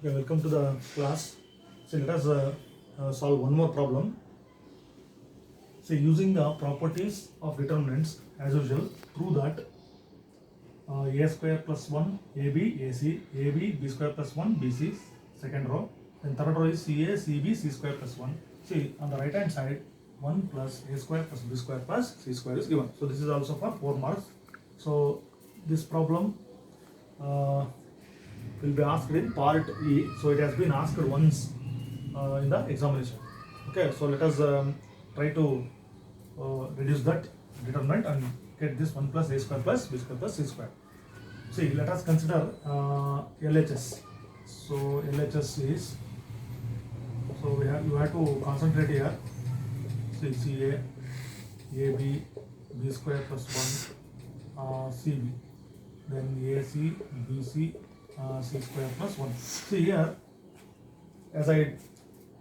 Okay, welcome to the class. So let us solve one more problem. So using the properties of determinants as usual, prove that a square plus 1 ab ac ab b square plus 1 bc, second row. Then third row is ca cb c square plus 1. See on the right hand side 1 plus a square plus b square plus c square is given. So this is also for 4 marks. So this problem will be asked in part E. So it has been asked once in the examination. Okay, so let us try to reduce that determinant and get this 1 plus a square plus b square plus c square. See, let us consider LHS. So LHS is, so you have to concentrate here. See, CA, AB, b square plus 1, CB, then AC, BC, c square plus 1. See here, as I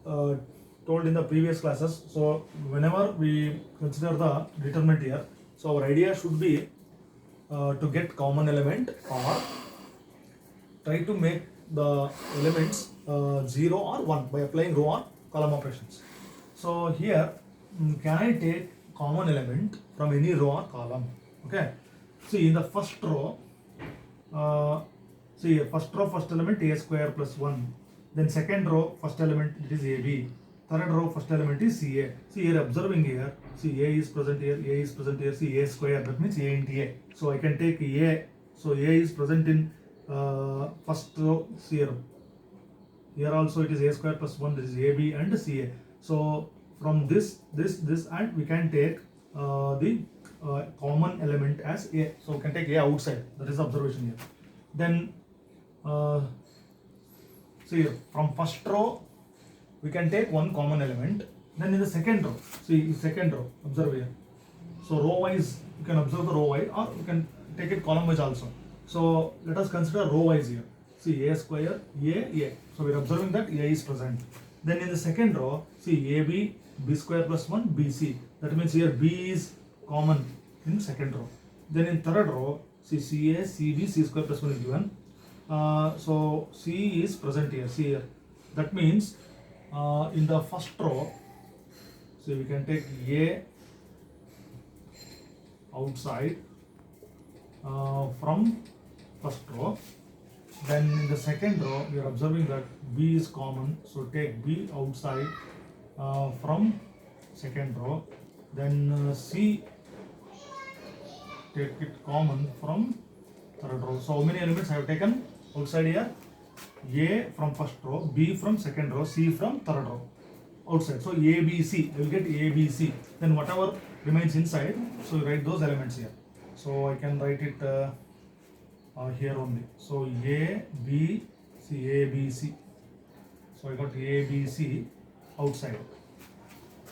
told in the previous classes, so whenever we consider the determinant here, so our idea should be to get common element or try to make the elements 0 or 1 by applying row or column operations. So here, can I take common element from any row or column? Okay. See, in the first row, first row first element a square plus 1, then second row first element it is ab, third row first element is ca. See here, observing here, see a is present here, a is present here, see a square, that means a into a. So I can take a, so a is present in first row. See here also it is a square plus 1, this is ab and ca. So from this and we can take the common element as a. So we can take a outside, that is observation here. Then see, from first row we can take one common element. Then in the second row, see second row, observe here. So row wise you can observe the row wise, or you can take it column wise also. So let us consider row wise here. See a square, a. So we are observing that a is present. Then in the second row, see ab, b square plus 1, bc. That means here b is common in second row. Then in third row, see ca, cb, c square plus 1 is given. So c is present here. See here. That means in the first row, so we can take a outside from first row. Then in the second row, we are observing that b is common, so take b outside from second row. Then c, take it common from third row. So how many elements I have taken outside here? A from first row, B from second row, C from third row outside. So A, B, C, I will get A, B, C. Then whatever remains inside, so you write those elements here. So I can write it here only. So A, B, C, A, B, C. So I got A, B, C outside.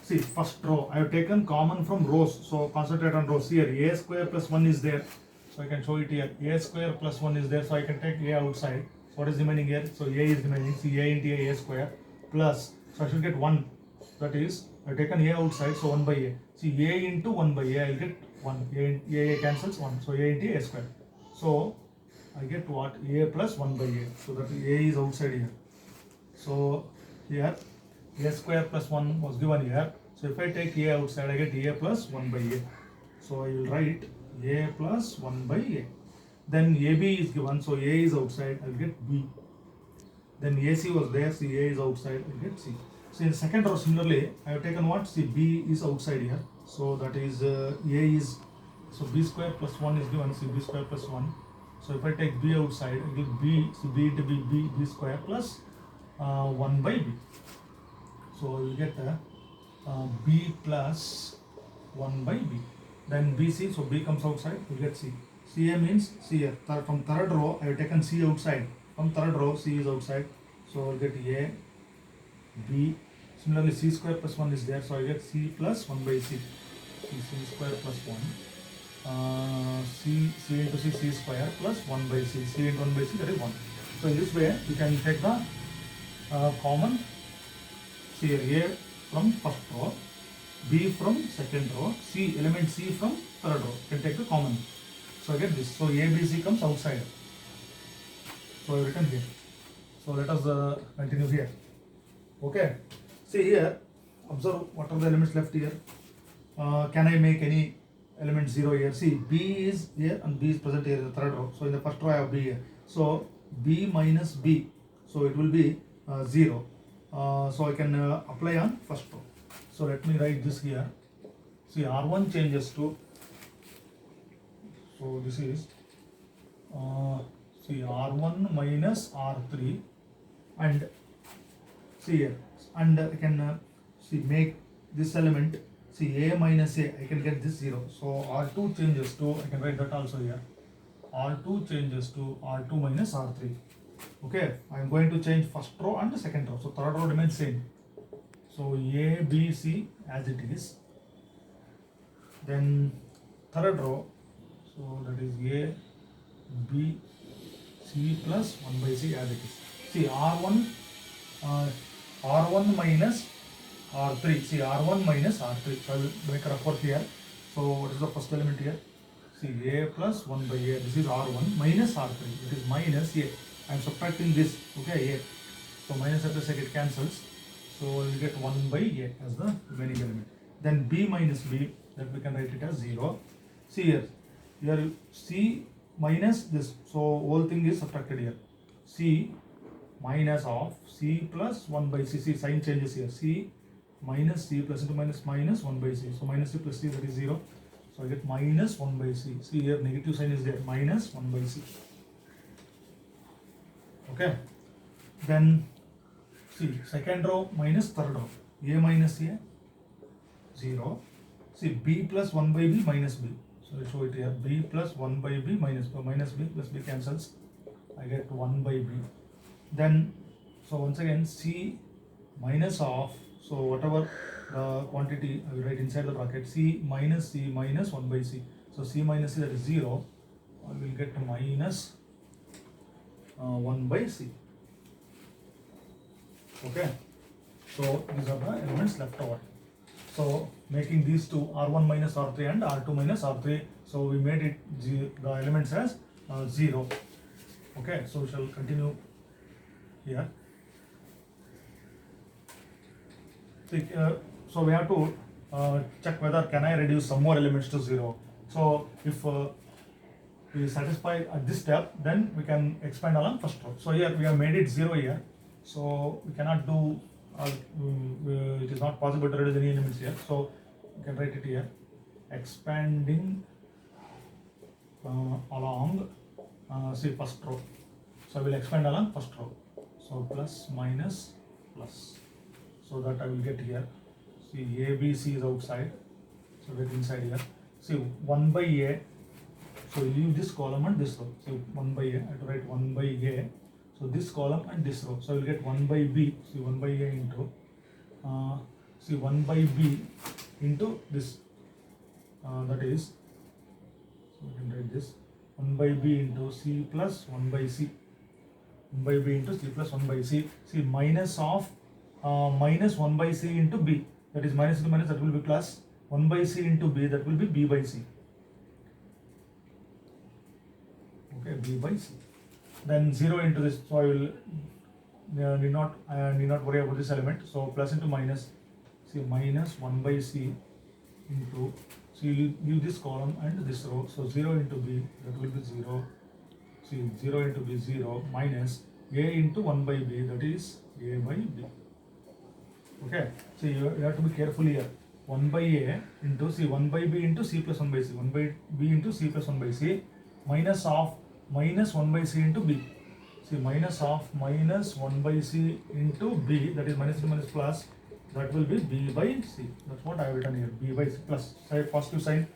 See, first row, I have taken common from rows. So concentrate on rows here. A square plus 1 is there. So I can show it here. A square plus 1 is there. So I can take A outside. So what is remaining here? So A is remaining. See, A into A square plus. So I should get 1. That is, I have taken A outside. So 1 by A. See, A into 1 by A, I will get 1. A cancels 1. So A into A square. So I get what? A plus 1 by A. So that A is outside here. So here, A square plus 1 was given here. So if I take A outside, I get A plus 1 by A. So I will write A plus 1 by A. Then AB is given, so A is outside, I will get B. Then AC was there, see A is outside, I will get C. So in the second row, similarly, I have taken what? See, B is outside here. So that is A is, so B square plus 1 is given, see B square plus 1. So if I take B outside, I get B, so B into B square plus 1 by B. So I will get B plus 1 by B. Then BC, so B comes outside, we get C. CA means C here. From third row, I have taken C outside. From third row, C is outside. So I'll get A, B. Similarly, C square plus 1 is there. So I get C plus 1 by C. C square plus 1. C into C square plus 1 by C. C into 1 by C, that is 1. So in this way, you can take the common C here, A from first row, B from second row, C, element C from third row. You can take the common. So I get this. So A, B, C comes outside. So I written here. So So let us continue here. Okay. See here, observe what are the elements left here. Can I make any element 0 here? See, B is here and B is present here in the third row. So in the first row I have B here. So B minus B. So it will be 0. So I can apply on first row. So let me write this here. See, R1 changes to, so this is see R1 minus R3, and see here, and I can see make this element, see A minus A, I can get this 0. So R2 changes to, I can write that also here, R2 changes to R2 minus R3. Okay, I am going to change first row and the second row. So third row remains same. So A, B, C as it is. Then third row, so that is A, B, C plus 1 by C as it is. See R1 minus R3. See R1 minus R3. So I will make a report here. So what is the first element here? See A plus 1 by A. This is R1 minus R3. It is minus A. I am subtracting this. Okay, A. So minus after second it cancels. So we will get 1 by A as the remaining element. Then B minus B, that we can write it as 0. See here. Here C minus this. So whole thing is subtracted here. C minus of C plus 1 by C. See, sign changes here. C minus C plus into minus 1 by C. So minus C plus C, that is 0. So I get minus 1 by C. See here, negative sign is there. Minus 1 by C. Okay. Then see, second row minus third row. A minus A, 0. See, B plus 1 by B minus B. So let's show it here. B plus 1 by B minus B. Minus B plus B cancels. I get 1 by B. Then, so once again, C minus of, so whatever the quantity I will write inside the bracket, C minus 1 by C. So C minus C, that is 0. I will get minus 1 by C. Okay. So these are the elements left over. So making these two, R1 minus R3 and R2 minus R3. So we made it the elements as 0. Okay. So we shall continue here. So we have to check whether can I reduce some more elements to 0. So if we satisfy at this step, then we can expand along first row. So here we have made it 0 here. So we cannot do, it is not possible to reduce any elements here. So you can write it here, expanding along see first row. So I will expand along first row. So plus minus plus. So that I will get here. See A, B, C is outside. So get inside here. See 1 by A. So leave this column and this row. So 1 by A. I have to write 1 by A. So this column and this row. So I will get 1 by B. See 1 by A into see 1 by B into this. That is, so we can write this 1 by B into C plus 1 by C. 1 by B into C plus 1 by C. See minus of minus 1 by C into B. That is minus into minus, that will be plus 1 by C into B, that will be B by C. Okay, B by C. Then 0 into this, so I will need not worry about this element. So plus into minus, see minus 1 by C into, so you leave this column and this row. So 0 into B, that will be 0. See 0 into B, 0 minus A into 1 by B, that is A by B. Okay, so you have to be careful here. 1 by A into, see 1 by B into C plus 1 by C. 1 by B into C plus 1 by C minus of minus 1 by C into B. See minus of minus 1 by C into B, that is minus into minus plus, that will be B by C. That's what I have written here, B by C plus, say positive sign.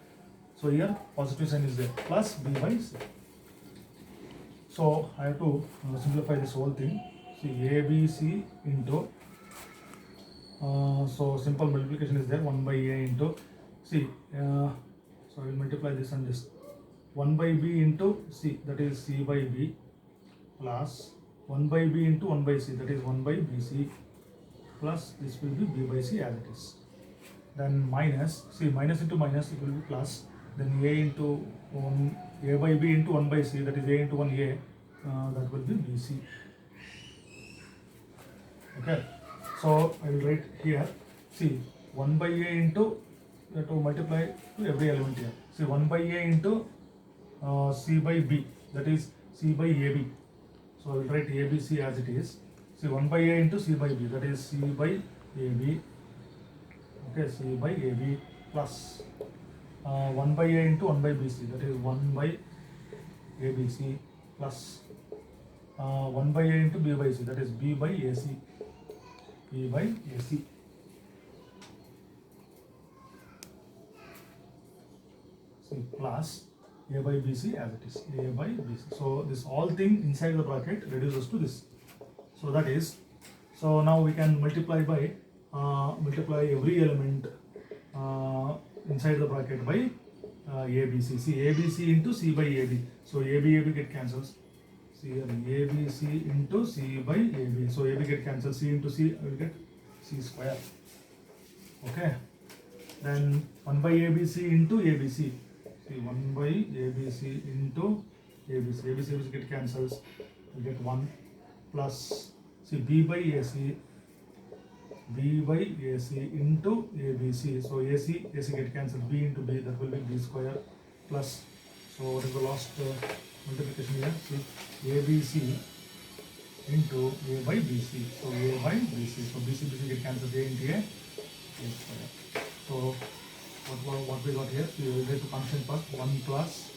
So here positive sign is there, plus B by C. So I have to simplify this whole thing. See A, B, C into, so simple multiplication is there, 1 by A into, see, so I will multiply this and this. 1 by B into C, that is C by B, plus 1 by B into 1 by C, that is 1 by BC, plus this will be B by C as it is. Then minus, see minus into minus, it will be plus, then A into 1, A by B into 1 by C, that is A into 1 A, that will be BC. Okay, so I will write here. See, 1 by a into, you have to multiply to every element here. See, 1 by a into c by b, that is c by ab. So I will write ABC as it is. See, 1 by a into c by b, that is c by ab. Okay, c by ab plus 1 by a into 1 by bc, that is 1 by abc plus 1 by a into b by c, that is b by ac. b by ac. See, plus a by bc as it is, a by bc. So this all thing inside the bracket reduces to this. So that is, so now we can multiply by multiply every element inside the bracket by ABC. See, ABC into C by AB. So AB get cancels. See here, ABC into C by AB. So AB get cancelled. C into C, I will get C square. Okay. Then 1 by ABC into ABC. See, 1 by ABC into ABC. ABC get cancels. We get 1 plus, see, B by AC. B by AC into ABC. So AC get cancelled. B into B, that will be B square plus. So what is the last multiplication here? See, ABC into A by BC. So A by BC. So BC get cancelled. A into A square. So what we got here? We will get to function first. 1 plus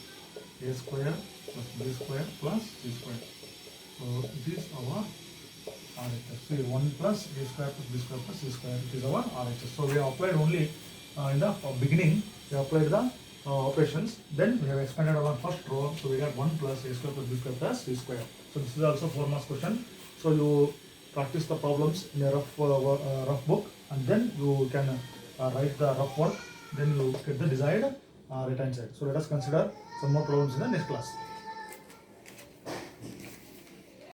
A square plus B square plus C square. So it is our RHS. So 1 plus A square plus B square plus C square, it is our RHS. So we have applied only in the beginning, we have applied the operations, then we have expanded our first row, so we got 1 plus A square plus B square plus C square. So this is also 4 marks question. So you practice the problems in a rough book, and then you can write the rough work, then you get the desired right hand side. So let us consider some more problems in the next class.